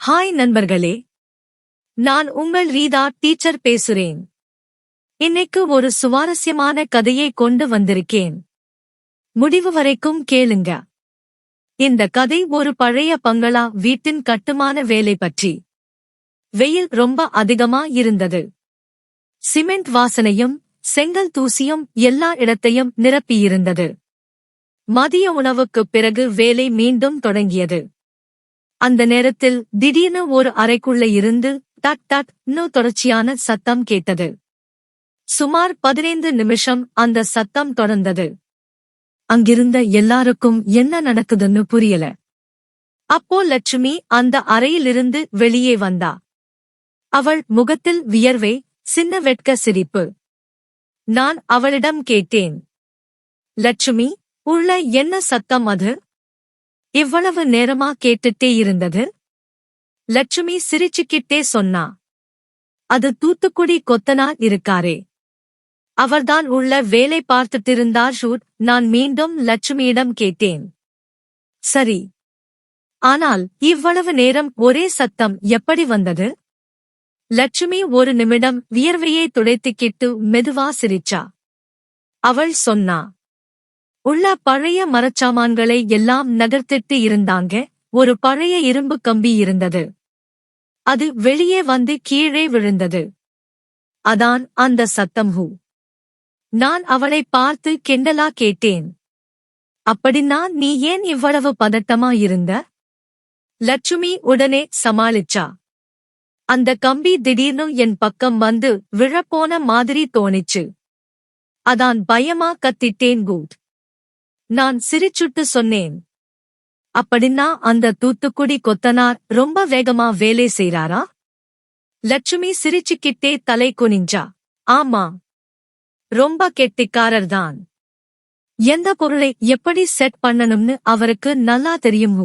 Hi நண்பர்களே, நான் உங்கள் ரீதா டீச்சர் பேசுறேன். இன்னைக்கு ஒரு சுவாரஸ்யமான கதையை கொண்டு வந்திருக்கேன். முடிவு வரைக்கும் கேளுங்க. இந்த கதை ஒரு பழைய பங்களா வீட்டின் கட்டுமான வேலை பற்றி. வெயில் ரொம்ப அதிகமா இருந்தது. சிமெண்ட் வாசனையும் செங்கல் தூசியும் எல்லா இடத்தையும் நிரப்பியிருந்தது. மதிய உணவுக்குப் பிறகு வேலை மீண்டும் தொடங்கியது. அந்த நேரத்தில் திடீர்னு ஒரு அறைக்குள்ள இருந்து டட் டட் னு தொடர்ச்சியான சத்தம் கேட்டது. சுமார் 15 நிமிஷம் அந்த சத்தம் தொடர்ந்தது. அங்கிருந்த எல்லாருக்கும் என்ன நடக்குதுன்னு புரியல. அப்போ லட்சுமி அந்த அறையிலிருந்து வெளியே வந்தா. அவள் முகத்தில் வியர்வை, சின்ன வெட்க சிரிப்பு. நான் அவளிடம் கேட்டேன், லட்சுமி, உள்ள என்ன சத்தம் அது? இவ்வளவு நேரமா கேட்டுட்டே இருந்தது? லட்சுமி சிரிச்சுக்கிட்டே சொன்னா, அது தூத்துக்குடி கொத்தனார் இருக்காரே, அவர்தான் உள்ள வேலை பார்த்துட்டிருந்தார் ஷூட். நான் மீண்டும் லட்சுமியிடம் கேட்டேன். சரி, ஆனால் இவ்வளவு நேரம் ஒரே சத்தம் எப்படி வந்தது? லட்சுமி ஒரு நிமிடம் வியர்வையை துடைத்துக்கிட்டு மெதுவா சிரிச்சா. அவள் சொன்னா, உள்ள பழைய மரச்சாமான்களை எல்லாம் நகர்த்திட்டு இருந்தாங்க. ஒரு பழைய இரும்பு கம்பி இருந்தது. அது வெளியே வந்து கீழே விழுந்தது. அதான் அந்த சத்தம். நான் அவளை பார்த்து கிண்டலா கேட்டேன், அப்படின்னா நீ ஏன் இவ்வளவு பதட்டமா இருந்த? லட்சுமி உடனே சமாளிச்சா. அந்த கம்பி திடீர்னு என் பக்கம் வந்து விழப்போன மாதிரி தோணிச்சு. அதான் பயமா கத்திட்டேன் கூட். நான் சிரிச்சுட்டு சொன்னேன், அப்படின்னா அந்த தூத்துக்குடி கொத்தனார் ரொம்ப வேகமா வேலை செய்றாரா? லட்சுமி சிரிச்சுக்கிட்டே தலை குனிஞ்சா. ஆமா, ரொம்ப கெட்டிக்காரர்தான். எந்த பொருளை எப்படி செட் பண்ணணும்னு அவருக்கு நல்லா தெரியும்.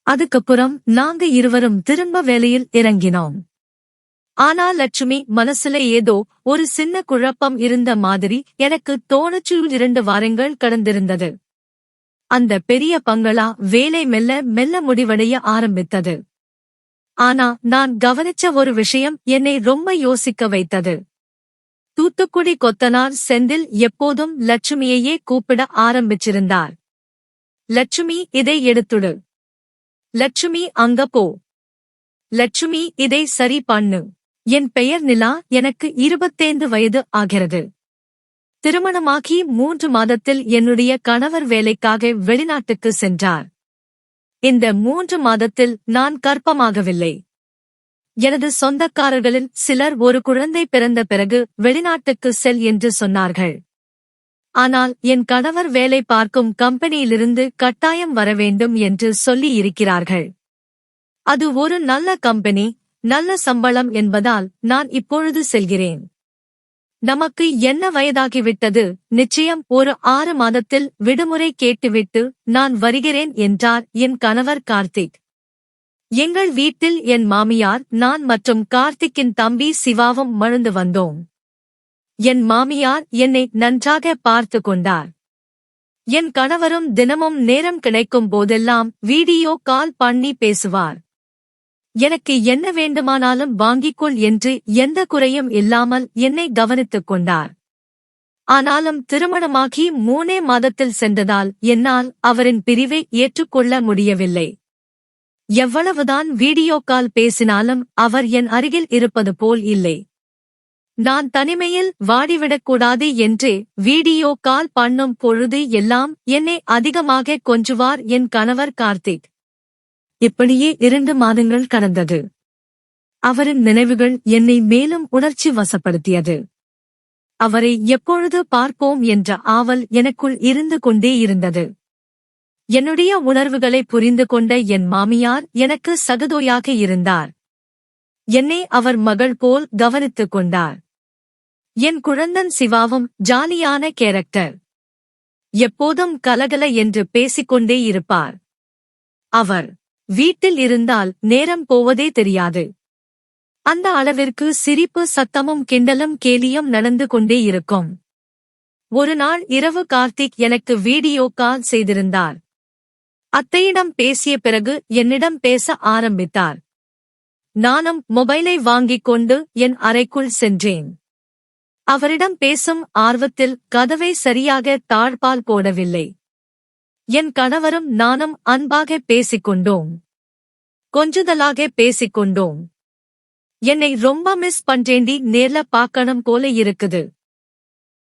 அதுக்கப்புறம் நாங்க இருவரும் திரும்ப வேலையில் இறங்கினோம். ஆனா லட்சுமி மனசுல ஏதோ ஒரு சின்ன குழப்பம் இருந்த மாதிரி எனக்கு தோணுச்சு. 2 வாரங்கள் கடந்திருந்தது. அந்த பெரிய பங்களா வேலை மெல்ல மெல்ல முடிவடைய ஆரம்பித்தது. ஆனா நான் கவனிச்ச ஒரு விஷயம் என்னை ரொம்ப யோசிக்க வைத்தது. தூத்துக்குடி கொத்தனார் செந்தில் எப்போதும் லட்சுமியையே கூப்பிட ஆரம்பிச்சிருந்தார். லட்சுமி, இதை எடுத்துடு. லட்சுமி, அங்க போ. லட்சுமி, இதை சரி பண்ணு. என் பெயர் நிலா. எனக்கு 25 வயது ஆகிறது. திருமணமாகி 3 மாதத்தில் என்னுடைய கணவர் வேலைக்காக வெளிநாட்டுக்கு சென்றார். இந்த 3 மாதத்தில் நான் கர்ப்பமாகவில்லை. எனது சொந்தக்காரர்களில் சிலர் ஒரு குழந்தை பிறந்த பிறகு வெளிநாட்டுக்கு செல் என்று சொன்னார்கள். ஆனால் என் கணவர் வேலை பார்க்கும் கம்பெனியிலிருந்து கட்டாயம் வரவேண்டும் என்று சொல்லி இருக்கிறார்கள். அது ஒரு நல்ல கம்பெனி, நல்ல சம்பளம் என்பதால் நான் இப்பொழுது செல்கிறேன். நமக்கு என்ன வயதாகிவிட்டது, நிச்சயம் ஒரு 6 மாதத்தில் விடுமுறை கேட்டுவிட்டு நான் வருகிறேன் என்றார் என் கணவர் கார்த்திக். எங்கள் வீட்டில் என் மாமியார், நான் மற்றும் கார்த்திக்கின் தம்பி சிவாவும் மழுந்து வந்தோம். என் மாமியார் என்னை நன்றாக பார்த்து கொண்டார். என் கணவரும் தினமும் நேரம் கிடைக்கும் போதெல்லாம் வீடியோ கால் பண்ணி பேசுவார். எனக்கு என்ன வேண்டுமானாலும் வாங்கிக்கொள் என்று எந்த குறையும் இல்லாமல் என்னை கவனித்துக் கொண்டார். ஆனாலும் திருமணமாகி 3 மாதத்தில் சென்றதால் என்னால் அவரின் பிரிவை ஏற்றுக்கொள்ள முடியவில்லை. எவ்வளவுதான் வீடியோ கால் பேசினாலும் அவர் என் அருகில் இருப்பது போல் இல்லை. நான் தனிமையில் வாடிவிடக்கூடாது என்று வீடியோ கால் பண்ணும் பொழுது எல்லாம் என்னை அதிகமாக கொஞ்சுவார் என் கணவர் கார்த்திக். இப்படியே 2 மாதங்கள் கடந்தது. அவரின் நினைவுகள் என்னை மேலும் உணர்ச்சி வசப்படுத்தியது. அவரை எப்பொழுது பார்ப்போம் என்ற ஆவல் எனக்குள் இருந்து கொண்டே இருந்தது. என்னுடைய உணர்வுகளை புரிந்து கொண்ட என் மாமியார் எனக்கு சகதோயாக இருந்தார். என்னை அவர் மகள் போல் கவனித்துக் கொண்டார். என் குழந்தன் சிவாவும் ஜாலியான கேரக்டர். எப்போதும் கலகல என்று பேசிக்கொண்டே இருப்பார். அவர் வீட்டில் இருந்தால் நேரம் போவதே தெரியாது. அந்த அளவிற்கு சிரிப்பு, சத்தமும் கிண்டலும் கேலியும் நடந்து கொண்டே இருக்கும். ஒரு நாள் இரவு கார்த்திக் எனக்கு வீடியோ கால் செய்திருந்தார். அத்தையிடம் பேசிய பிறகு என்னிடம் பேச ஆரம்பித்தார். நானும் மொபைலை வாங்கிக் கொண்டு என் அறைக்குள் சென்றேன். அவரிடம் பேசும் ஆர்வத்தில் கதவை சரியாக தாழ்பால் போடவில்லை. என் கணவரும் நானும் அன்பாக பேசிக்கொண்டோம். கொஞ்சுதலாக பேசிக்கொண்டோம். என்னை ரொம்ப மிஸ் பண்றேண்டி, நேர்ல பார்க்கணும் போல இருக்குது.